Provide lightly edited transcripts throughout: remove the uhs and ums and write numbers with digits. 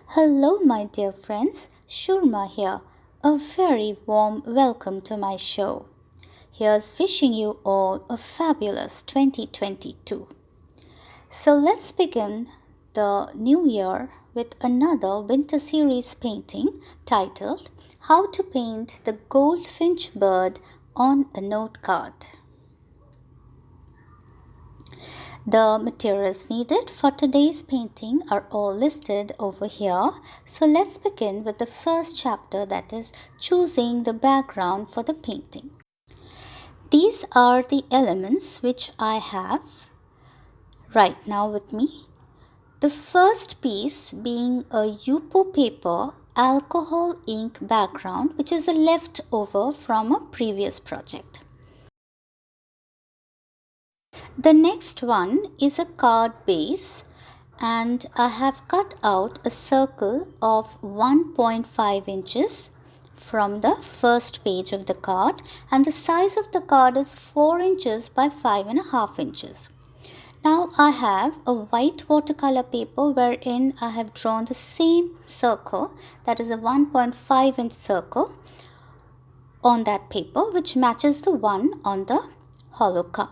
Hello, my dear friends. Shurma here. A very warm welcome to my show. Here's wishing you all a fabulous 2022. So let's begin the new year with another winter series painting titled How to Paint the Goldfinch Bird on a Note Card. The materials needed for today's painting are all listed over here. So let's begin with the first chapter, that is choosing the background for the painting. These are the elements which I have right now with me. The first piece being a Yupo paper alcohol ink background, which is a leftover from a previous project. The next one is a card base, and I have cut out a circle of 1.5 inches from the first page of the card, and the size of the card is 4 inches by 5.5 inches. Now I have a white watercolor paper wherein I have drawn the same circle, that is a 1.5 inch circle on that paper, which matches the one on the hollow card.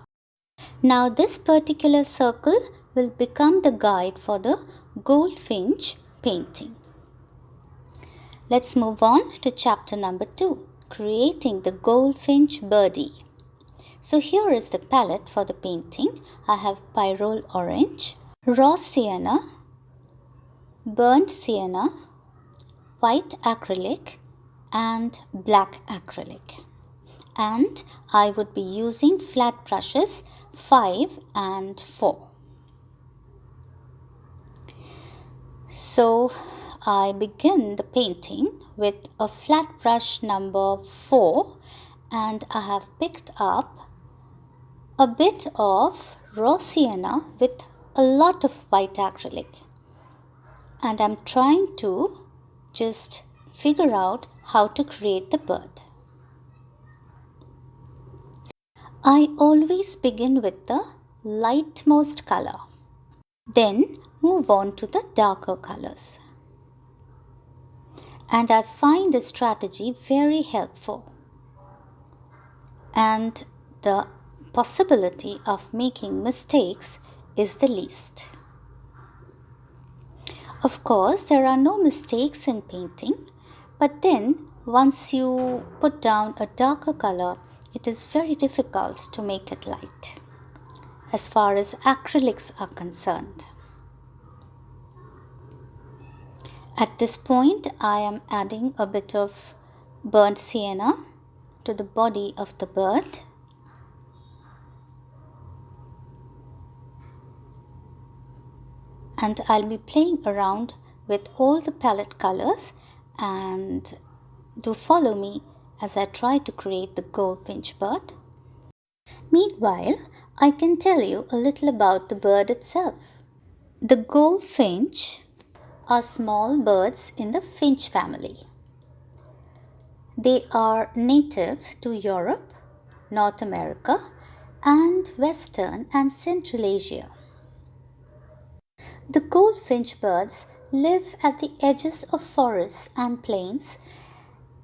Now this particular circle will become the guide for the Goldfinch painting. Let's move on to chapter number 2, creating the Goldfinch birdie. So here is the palette for the painting. I have pyrrole orange, raw sienna, burnt sienna, white acrylic and black acrylic. And I would be using flat brushes 5 and 4. So I begin the painting with a flat brush number 4, and I have picked up a bit of raw sienna with a lot of white acrylic, and I'm trying to just figure out how to create the bird. I always begin with the lightmost color, then move on to the darker colors. And I find this strategy very helpful, and the possibility of making mistakes is the least. Of course, there are no mistakes in painting, but then once you put down a darker color, it is very difficult to make it light as far as acrylics are concerned. At this point, I am adding a bit of burnt sienna to the body of the bird. And I'll be playing around with all the palette colors, and do follow me as I try to create the goldfinch bird. Meanwhile, I can tell you a little about the bird itself. The goldfinch are small birds in the finch family. They are native to Europe, North America, and Western and Central Asia. The goldfinch birds live at the edges of forests and plains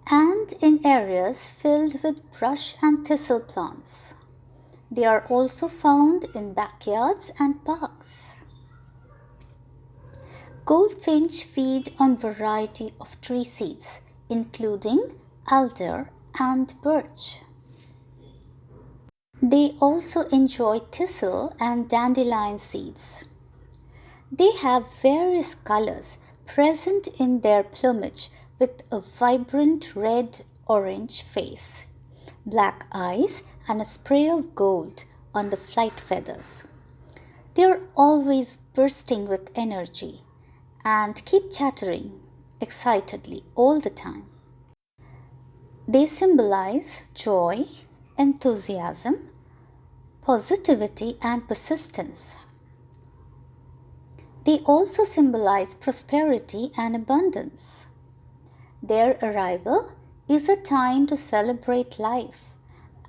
and in areas filled with brush and thistle plants. They are also found in backyards and parks. Goldfinch feed on variety of tree seeds, including alder and birch. They also enjoy thistle and dandelion seeds. They have various colors present in their plumage, with a vibrant red-orange face, black eyes, and a spray of gold on the flight feathers. They are always bursting with energy and keep chattering excitedly all the time. They symbolize joy, enthusiasm, positivity, and persistence. They also symbolize prosperity and abundance. Their arrival is a time to celebrate life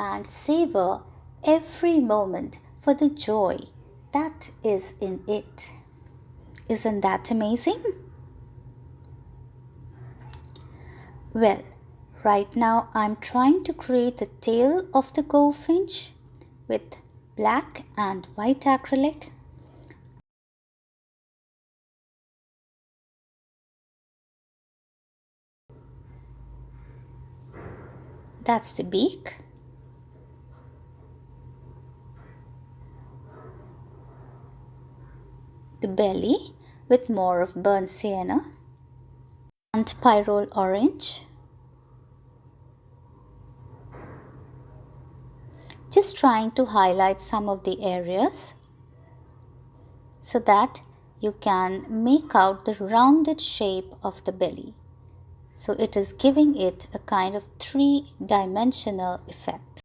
and savor every moment for the joy that is in it. Isn't that amazing? Well, right now I'm trying to create the tail of the goldfinch with black and white acrylic. That's the beak. The belly with more of burnt sienna and pyrrole orange. Just trying to highlight some of the areas so that you can make out the rounded shape of the belly. So it is giving it a kind of three-dimensional effect.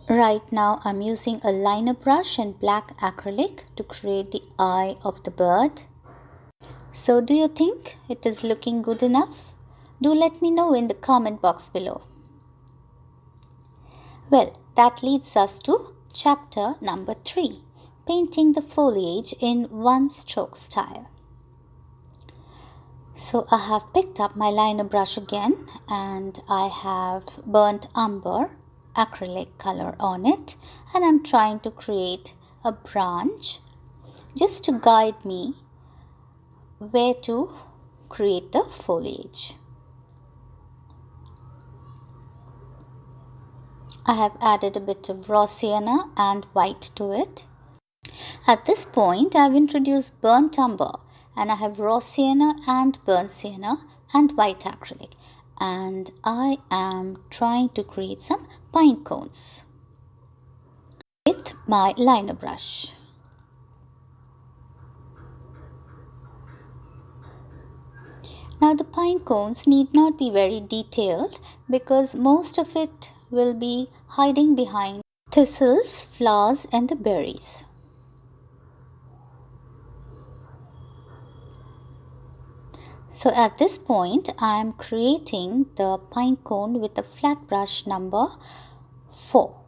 Right now I'm using a liner brush and black acrylic to create the eye of the bird. So do you think it is looking good enough? Do let me know in the comment box below. Well, that leads us to chapter number 3, painting the foliage in one stroke style. So I have picked up my liner brush again and I have burnt umber acrylic color on it, and I'm trying to create a branch just to guide me where to create the foliage. I have added a bit of raw sienna and white to it. At this point, I have introduced burnt umber and I have raw sienna and burnt sienna and white acrylic, and I am trying to create some pine cones with my liner brush. Now the pine cones need not be very detailed because most of it will be hiding behind thistles, flowers and the berries. So at this point I am creating the pine cone with a flat brush number 4.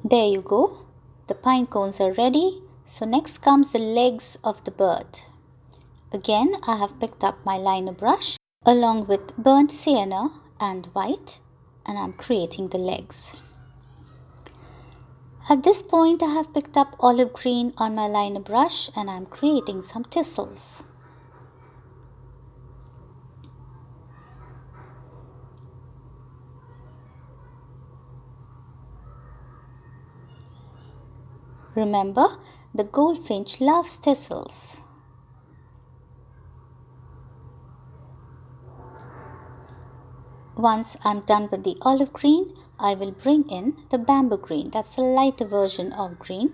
There you go. The pine cones are ready. So next comes the legs of the bird. Again, I have picked up my liner brush along with burnt sienna and white, and I'm creating the legs. At this point, I have picked up olive green on my liner brush and I'm creating some thistles. Remember, the goldfinch loves thistles. Once I'm done with the olive green, I will bring in the bamboo green. That's a lighter version of green,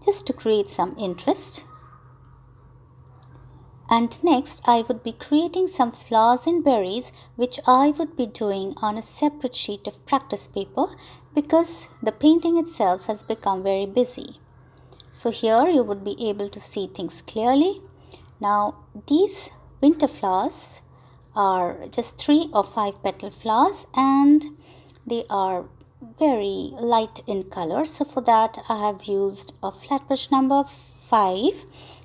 just to create some interest. And next, I would be creating some flowers and berries, which I would be doing on a separate sheet of practice paper because the painting itself has become very busy. So here you would be able to see things clearly. Now, these winter flowers are just 3 or 5 petal flowers and they are very light in color. So for that, I have used a flat brush number 5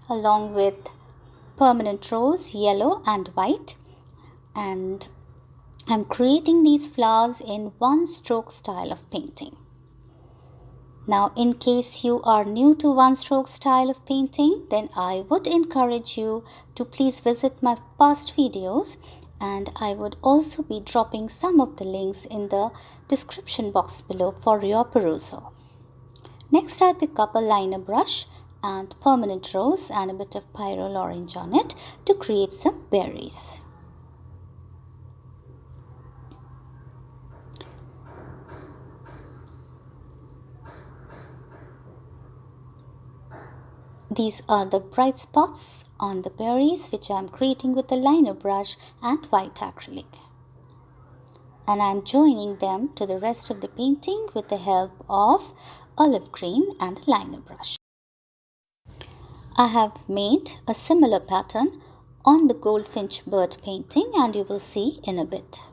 along with permanent rose, yellow and white, and I'm creating these flowers in one stroke style of painting. Now, in case you are new to one stroke style of painting, then I would encourage you to please visit my past videos, and I would also be dropping some of the links in the description box below for your perusal. Next, I pick up a liner brush and permanent rose and a bit of pyrrole orange on it to create some berries. These are the bright spots on the berries which I am creating with a liner brush and white acrylic. And I am joining them to the rest of the painting with the help of olive green and a liner brush. I have made a similar pattern on the goldfinch bird painting and you will see in a bit.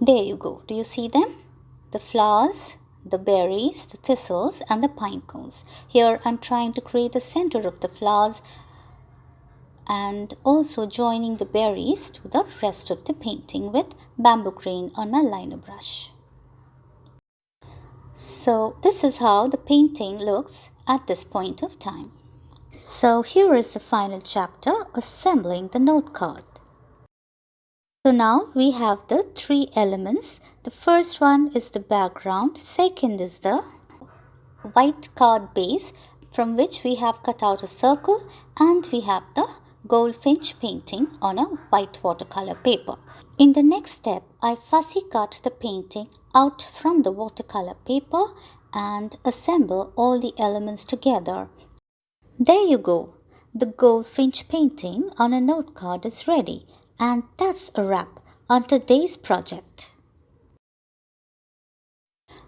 There you go. Do you see them? The flowers, the berries, the thistles and the pine cones. Here I'm trying to create the center of the flowers and also joining the berries to the rest of the painting with bamboo green on my liner brush. So this is how the painting looks at this point of time. So here is the final chapter, assembling the note card. So now we have the three elements. The first one is the background, second is the white card base from which we have cut out a circle, and we have the Goldfinch painting on a white watercolor paper. In the next step, I fussy cut the painting out from the watercolor paper and assemble all the elements together. There you go. The Goldfinch painting on a note card is ready, and that's a wrap on today's project.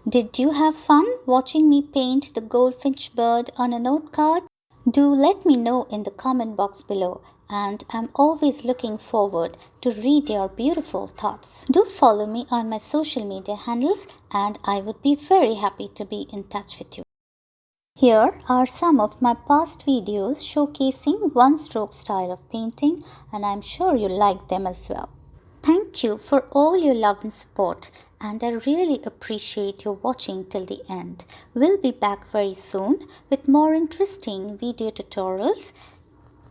Did you have fun watching me paint the goldfinch bird on a note card? Do let me know in the comment box below, and I'm always looking forward to read your beautiful thoughts. Do follow me on my social media handles, and I would be very happy to be in touch with you. Here are some of my past videos showcasing one-stroke style of painting, and I'm sure you like them as well. Thank you for all your love and support, and I really appreciate your watching till the end. We'll be back very soon with more interesting video tutorials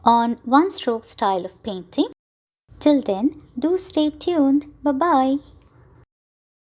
on one-stroke style of painting. Till then, do stay tuned. Bye-bye.